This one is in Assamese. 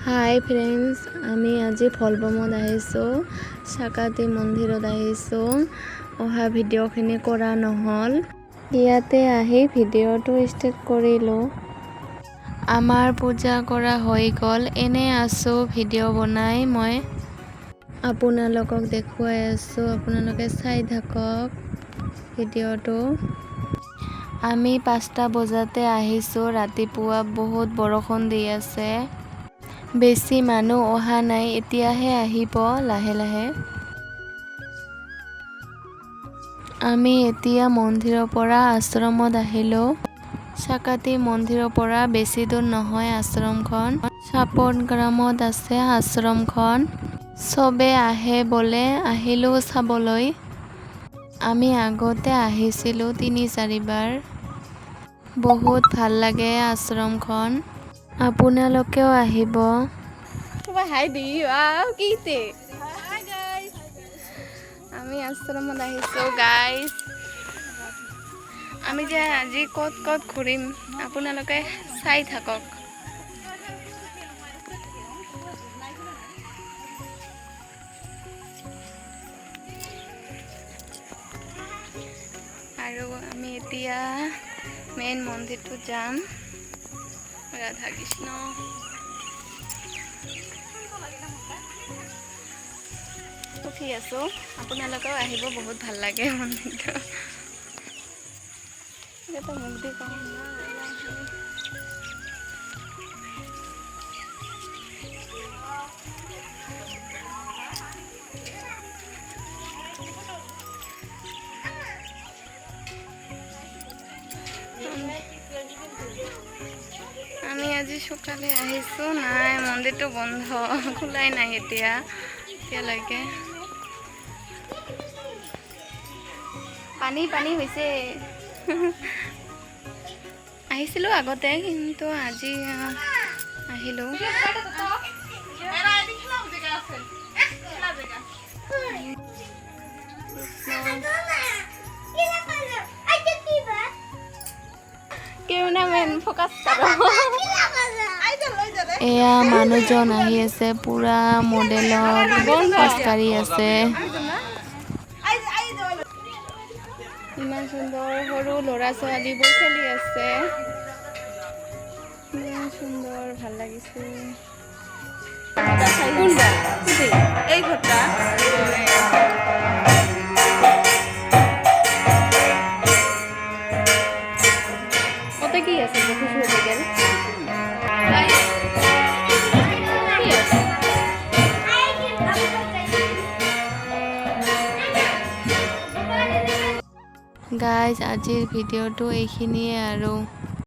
হাই ফ্ৰেণ্ডছ, আমি আজি ফলবমত আহিছোঁ, চাকাতি মন্দিৰত আহিছোঁ। অহা ভিডিঅ'খিনি কৰা নহ'ল, ইয়াতে আহি ভিডিঅ'টো ষ্টাৰ্ট কৰিলোঁ। আমাৰ পূজা কৰা হৈ গ'ল, এনে আছোঁ ভিডিঅ' বনাই মই আপোনালোকক দেখুৱাই আছোঁ। আপোনালোকে চাই থাকক ভিডিঅ'টো। আমি 5টা বজাতে আহিছোঁ, ৰাতিপুৱা বহুত বৰষুণ দি আছে, বেছি মানুহ অহা নাই, এতিয়াহে আহিব লাহে লাহে। আমি এতিয়া মন্দিৰৰ পৰা আশ্ৰমত আহিলোঁ। চাকাতি মন্দিৰৰ পৰা বেছি দূৰ নহয় আশ্ৰমখন, চাপট গ্ৰামত আছে আশ্ৰমখন। চবে আহে বোলে, আহিলোঁ চাবলৈ। আমি আগতে আহিছিলোঁ 3-4 বাৰ, বহুত ভাল লাগে আশ্ৰমখন, আপোনালোকেও আহিব। আমি আশ্ৰমত আহিছোঁ গাইজ। আমি যে আজি ক'ত ক'ত ঘূৰিম আপোনালোকে চাই থাকক। আৰু আমি এতিয়া মেইন মন্দিৰটোত যাম, ৰাধা কৃষ্ণ। উঠি আছোঁ, আপোনালোকেও আহিব, বহুত ভাল লাগে মন্দিৰটো। মুক্তি পাম না। আমি আজি সকালে আহিছোঁ, নাই মন্দিৰটো বন্ধ, খোলাই নাই এতিয়ালৈকে। পানী পানী হৈছে। আহিছিলোঁ আগতে, কিন্তু আজি আহিলোঁ। এয়া মানুহজন আহি আছে, পুৰা মডেলত খোজকাঢ়ি আছে। ইমান সুন্দৰ, সৰু ল'ৰা ছোৱালীবোৰ খেলি আছে, ইমান সুন্দৰ, ভাল লাগিছে। এই ঘৰটা ওতে কি আছে খুশি হতে গেল। গাইজ, আজিৰ ভিডিঅ'টো এইখিনিয়ে আৰু।